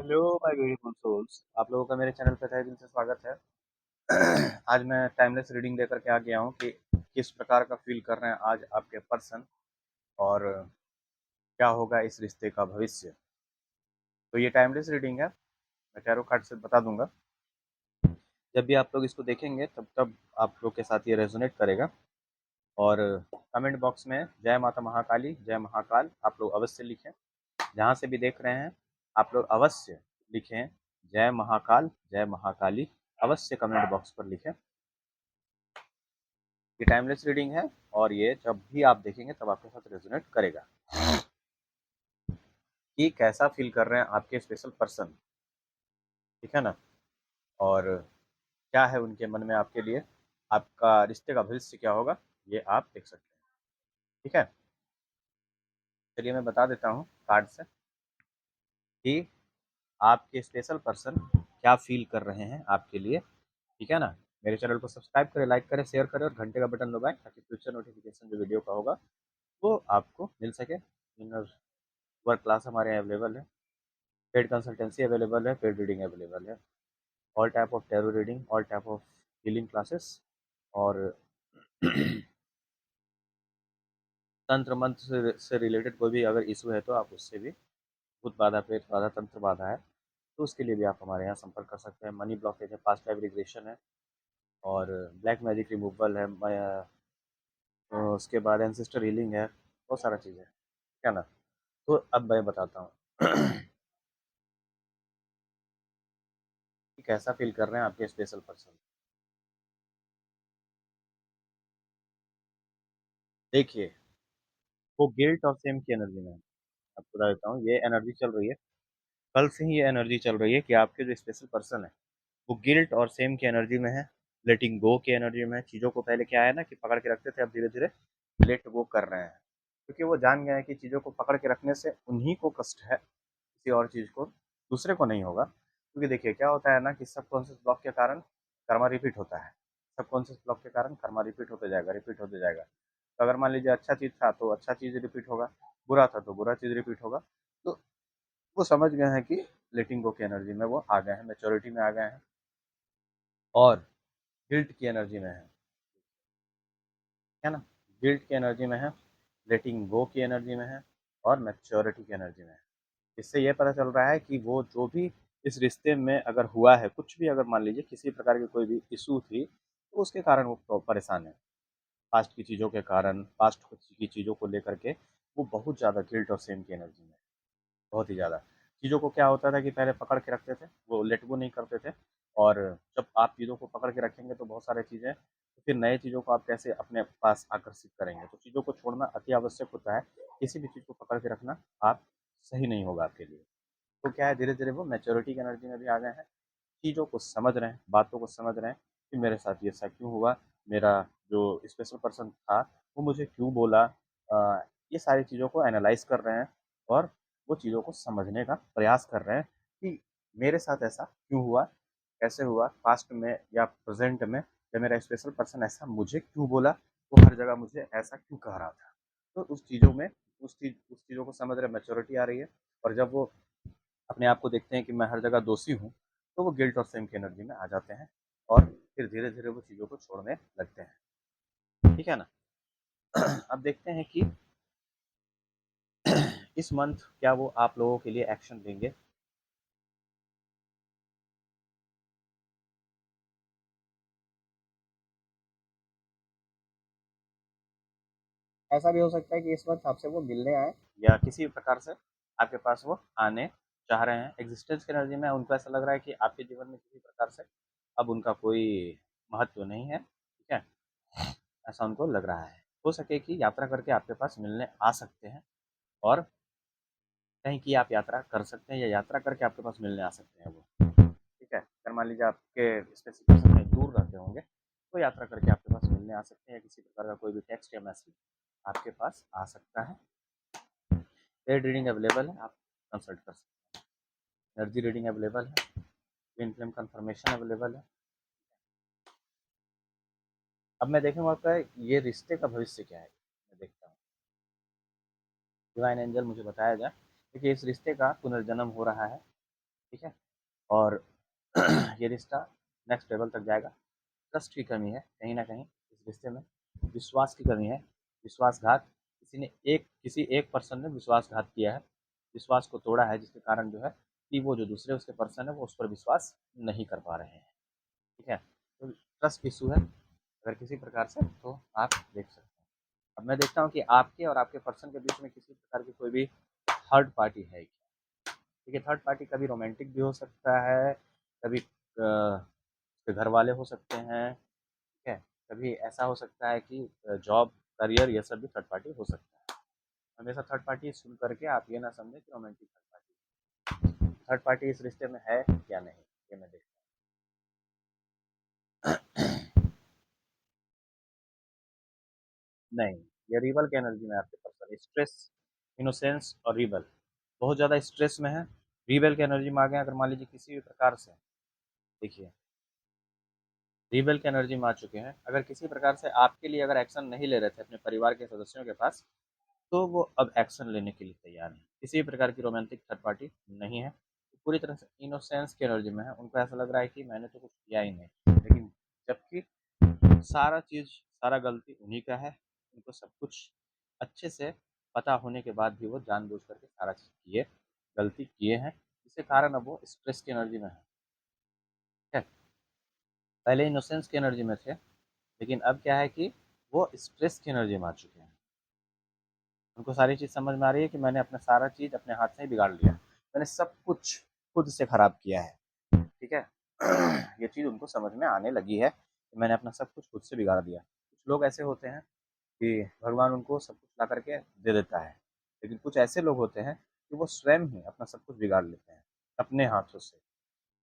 Hello my beautiful souls. आप लोगों का मेरे चैनल पे तहे दिल से स्वागत है। आज मैं टाइमलेस रीडिंग लेकर के आ गया हूँ कि किस प्रकार का फील कर रहे हैं आज आपके पर्सन और क्या होगा इस रिश्ते का भविष्य। तो ये टाइमलेस रीडिंग है, मैं टैरो कार्ड से बता दूंगा। जब भी आप लोग इसको देखेंगे तब तब आप लोग के साथ ये रेजोनेट करेगा। और कमेंट बॉक्स में जय माता महाकाली, जय महाकाल आप लोग अवश्य लिखें। जहाँ से भी देख रहे हैं आप लोग अवश्य लिखें जय महाकाल, जय महाकाली, अवश्य कमेंट बॉक्स पर लिखें। ये टाइमलेस रीडिंग है और ये जब भी आप देखेंगे तब आपके साथ रेजोनेट करेगा कि कैसा फील कर रहे हैं आपके स्पेशल पर्सन, ठीक है ना। और क्या है उनके मन में आपके लिए, आपका रिश्ते का भविष्य क्या होगा, ये आप देख सकते हैं। ठीक है, चलिए मैं बता देता हूँ कार्ड से कि आपके स्पेशल पर्सन क्या फील कर रहे हैं आपके लिए, ठीक है ना। मेरे चैनल को सब्सक्राइब करें, लाइक करें, शेयर करें और घंटे का बटन दबाएं ताकि फ्यूचर नोटिफिकेशन जो वीडियो का होगा वो आपको मिल सके। इनर वर्क क्लास हमारे यहाँ अवेलेबल है, पेड कंसल्टेंसी अवेलेबल है, पेड रीडिंग अवेलेबल है, all type of tarot reading, all type of healing classes और तंत्र मंत्र से रिलेटेड कोई भी अगर इशू है तो आप उससे भी, भूत बाधा, प्रेत बाधा, तंत्र बाधा है तो उसके लिए भी आप हमारे यहाँ संपर्क कर सकते हैं। मनी ब्लॉकेज है, पास्ट लाइफ रिग्रेशन है और ब्लैक मैजिक रिमूवल है, उसके बाद एंसेस्टर हीलिंग है, बहुत सारा चीज़ है, क्या ना। तो अब मैं बताता हूँ कि कैसा फील कर रहे हैं आपके स्पेशल पर्सन। देखिए, वो गिल्ट और सेम की एनर्जी में है। आपको बता देता हूँ, ये एनर्जी चल रही है, कल से ही ये एनर्जी चल रही है कि आपके जो स्पेशल पर्सन है वो गिल्ट और सेम की एनर्जी में है, लेटिंग गो की एनर्जी में है। चीज़ों को पहले क्या है ना कि पकड़ के रखते थे, अब धीरे धीरे लेट गो कर रहे हैं क्योंकि वो जान गए हैं कि चीज़ों को पकड़ के रखने से उन्हीं को कष्ट है, किसी और चीज़ को, दूसरे को नहीं होगा। क्योंकि देखिए क्या होता है ना कि सबकॉन्शियस ब्लॉक के कारण कर्मा रिपीट होता है, सबकॉन्शियस ब्लॉक के कारण कर्मा रिपीट होते जाएगा, रिपीट होते जाएगा। तो अगर मान लीजिए अच्छा चीज़ था तो अच्छा चीज़ रिपीट होगा, बुरा था तो बुरा चीज़ रिपीट होगा। तो वो समझ गए हैं कि लेटिंग गो की एनर्जी में वो आ गए हैं, मैच्योरिटी में आ गए हैं और गिल्ट की एनर्जी में है ना। गिल्ट की एनर्जी में है, लेटिंग गो की एनर्जी में है और मैच्योरिटी की एनर्जी में है। इससे ये पता चल रहा है कि वो जो भी इस रिश्ते में अगर हुआ है, कुछ भी अगर मान लीजिए किसी प्रकार की कोई भी इशू थी तो उसके कारण वो परेशान है। पास्ट की चीज़ों के कारण, पास्ट की चीज़ों को लेकर के वो बहुत ज़्यादा गिल्ट और सेम की एनर्जी में है, बहुत ही ज़्यादा। चीज़ों को क्या होता था कि पहले पकड़ के रखते थे, वो लेट गो नहीं करते थे। और जब आप चीज़ों को पकड़ के रखेंगे तो बहुत सारी चीज़ें, तो फिर नए चीज़ों को आप कैसे अपने पास आकर्षित करेंगे। तो चीज़ों को छोड़ना अति आवश्यक होता है, किसी भी चीज़ को पकड़ के रखना आप सही नहीं होगा आपके लिए। तो क्या है, धीरे धीरे वो मैच्योरिटी की एनर्जी में भी आ गए हैं, चीज़ों को समझ रहे हैं, बातों को समझ रहे हैं कि मेरे साथ ये ऐसा क्यों हुआ, मेरा जो स्पेशल पर्सन था वो मुझे क्यों बोला। ये सारी चीज़ों को एनालाइज कर रहे हैं और वो चीज़ों को समझने का प्रयास कर रहे हैं कि मेरे साथ ऐसा क्यों हुआ, कैसे हुआ, पास्ट में या प्रेजेंट में, या मेरा स्पेशल पर्सन ऐसा मुझे क्यों बोला, वो हर जगह मुझे ऐसा क्यों कह रहा था। तो उस चीज़ों में उस चीज़ों को समझ रहे, मैच्योरिटी आ रही है। और जब वो अपने आप को देखते हैं कि मैं हर जगह दोषी हूँ तो वो गिल्ट और सेम की एनर्जी में आ जाते हैं और फिर धीरे धीरे वो चीज़ों को छोड़ने लगते हैं, ठीक है ना। अब देखते हैं कि इस मंथ क्या वो आप लोगों के लिए एक्शन लेंगे। ऐसा भी हो सकता है कि इस वक्त आपसे वो मिलने आए या किसी भी प्रकार से आपके पास वो आने चाह रहे हैं। एग्जिस्टेंस की एनर्जी में उनको ऐसा लग रहा है कि आपके जीवन में किसी प्रकार से अब उनका कोई महत्व नहीं है, ठीक है, ऐसा उनको लग रहा है। हो सके कि यात्रा करके आपके पास मिलने आ सकते हैं और कहीं की आप यात्रा कर सकते हैं या यात्रा करके आपके पास मिलने आ सकते हैं वो, ठीक है। अगर मान लीजिए आपके स्पेसिफिकेशन कहीं दूर रहते होंगे तो यात्रा करके आपके पास मिलने आ सकते हैं या किसी प्रकार का कोई भी टेक्स्ट या मैसेज आपके पास आ सकता है। पेड रीडिंग अवेलेबल है, आप कंसल्ट कर सकते हैं। एनर्जी रीडिंग अवेलेबल है, ट्विन फ्लेम कंफर्मेशन अवेलेबल है। अब मैं देखूंगा आपका ये रिश्ते का भविष्य क्या है, मैं देखता हूँ। डिवाइन एंजल मुझे बताया जाए, देखिए इस रिश्ते का पुनर्जन्म हो रहा है, ठीक है। और ये रिश्ता नेक्स्ट लेवल तक जाएगा। ट्रस्ट की कमी है कहीं ना कहीं इस रिश्ते में, विश्वास की कमी है, विश्वासघात, किसी एक पर्सन ने विश्वासघात किया है, विश्वास को तोड़ा है, जिसके कारण जो है कि वो जो दूसरे उसके पर्सन है वो उस पर विश्वास नहीं कर पा रहे हैं। ठीक है, तो ट्रस्ट इशू है अगर किसी प्रकार से, तो आप देख सकते हैं। अब मैं देखता हूँ कि आपके और आपके पर्सन के बीच में किसी प्रकार की कोई भी थर्ड पार्टी है क्या। ठीक है, थर्ड पार्टी कभी रोमांटिक भी हो सकता है, कभी उसके घर वाले हो सकते हैं, ठीक है, कभी ऐसा हो सकता है कि जॉब, करियर, ये सब भी थर्ड पार्टी हो सकता है। हमेशा थर्ड पार्टी सुन करके आप ये ना समझें कि romantic third party, third party इस रिश्ते में है या नहीं, ये मैं देखता हूँ। नहीं, ये रिबल की एनर्जी में आपके पर्सन स्ट्रेस, इनोसेंस और रिबल, बहुत ज़्यादा स्ट्रेस में है। रिबल की एनर्जी में आ गए अगर मान लीजिए किसी भी प्रकार से, देखिए रिबेल की एनर्जी में आ चुके हैं, अगर किसी प्रकार से आपके लिए अगर एक्शन नहीं ले रहे थे अपने परिवार के सदस्यों के पास, तो वो अब एक्शन लेने के लिए तैयार हैं। किसी भी प्रकार की रोमांटिक थर्ड पार्टी नहीं है, पूरी तरह से इनोसेंस की एनर्जी में है। उनको ऐसा लग रहा है कि मैंने तो कुछ किया ही नहीं, लेकिन जबकि सारा चीज़, सारा गलती उन्हीं का है। उनको सब कुछ अच्छे से पता होने के बाद भी वो जानबूझ करके सारा चीज़ गलती किए हैं, जिसके कारण अब वो स्ट्रेस की एनर्जी में है। ठीक है? पहले इनोसेंस की एनर्जी में थे, लेकिन अब क्या है कि वो स्ट्रेस की एनर्जी में आ चुके हैं। उनको सारी चीज़ समझ में आ रही है कि मैंने अपना सारा चीज़ अपने हाथ से ही बिगाड़ लिया, मैंने सब कुछ खुद से खराब किया है। ठीक है, ये चीज़ उनको समझ में आने लगी है कि मैंने अपना सब कुछ खुद से बिगाड़ दिया। कुछ लोग ऐसे होते हैं कि भगवान उनको सब कुछ ला करके दे देता है, लेकिन कुछ ऐसे लोग होते हैं कि वो स्वयं ही अपना सब कुछ बिगाड़ लेते हैं अपने हाथों से।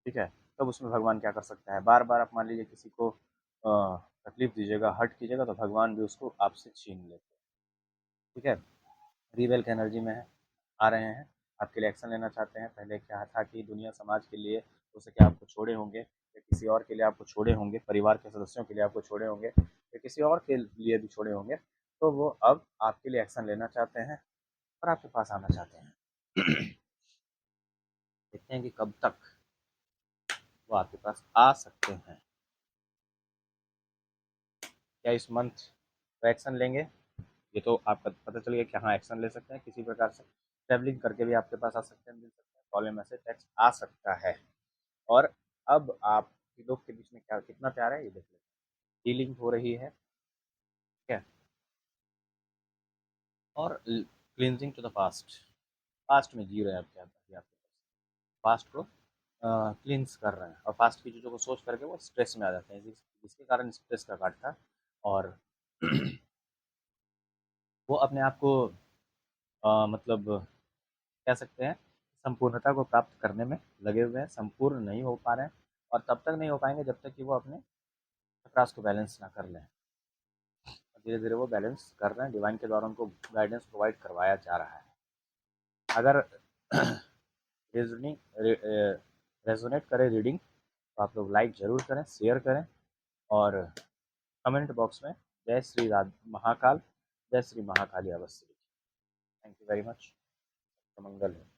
ठीक है, तब उसमें भगवान क्या कर सकता है। बार बार आप मान लीजिए किसी को तकलीफ दीजिएगा, हर्ट कीजिएगा, तो भगवान भी उसको आपसे छीन लेते हैं। ठीक है, रिबेल की एनर्जी में है, आ रहे हैं, आपके लिए एक्शन लेना चाहते हैं। पहले क्या था कि दुनिया समाज के लिए हो सके आपको छोड़े होंगे, या किसी और के लिए आपको छोड़े होंगे, परिवार के सदस्यों के लिए आपको छोड़े होंगे, या किसी और के लिए भी छोड़े होंगे, तो वो अब आपके लिए एक्शन लेना चाहते हैं और आपके पास आना चाहते हैं। देखते हैं कि कब तक वो आपके पास आ सकते हैं। क्या इस मंथ वो एक्शन लेंगे, ये तो आपका पता चल गया कि हाँ एक्शन ले सकते हैं। किसी प्रकार से ट्रैवलिंग करके भी आपके पास आ सकते हैं, मिल सकते हैं, कॉल में मैसेज टेक्स्ट आ सकता है। और अब आप लोग के बीच में क्या कितना प्यार है ये देख लेते हैं। डीलिंग हो रही है, ठीक है, और cleansing to the past, past में जी रहे हैं आप, क्या आपके पास्ट को क्लींस कर रहे हैं, और पास्ट की चीज़ों को सोच करके वो स्ट्रेस में आ जाते हैं, जिसके कारण स्ट्रेस का कार्ड था। और वो अपने आप को मतलब कह सकते हैं संपूर्णता को प्राप्त करने में लगे हुए हैं, संपूर्ण नहीं हो पा रहे हैं, और तब तक नहीं हो पाएंगे जब तक कि वो अपने चक्रास को बैलेंस ना कर लें। धीरे धीरे वो बैलेंस कर रहे हैं, डिवाइन के द्वारा उनको गाइडेंस प्रोवाइड करवाया जा रहा है। अगर रीजनिंग रेजोनेट करे रीडिंग, तो आप लोग लाइक ज़रूर करें, शेयर करें, और कमेंट बॉक्स में जय श्री महाकाल, जय श्री महाकाली अवश्य लिखें। Thank you very much. मंगल है।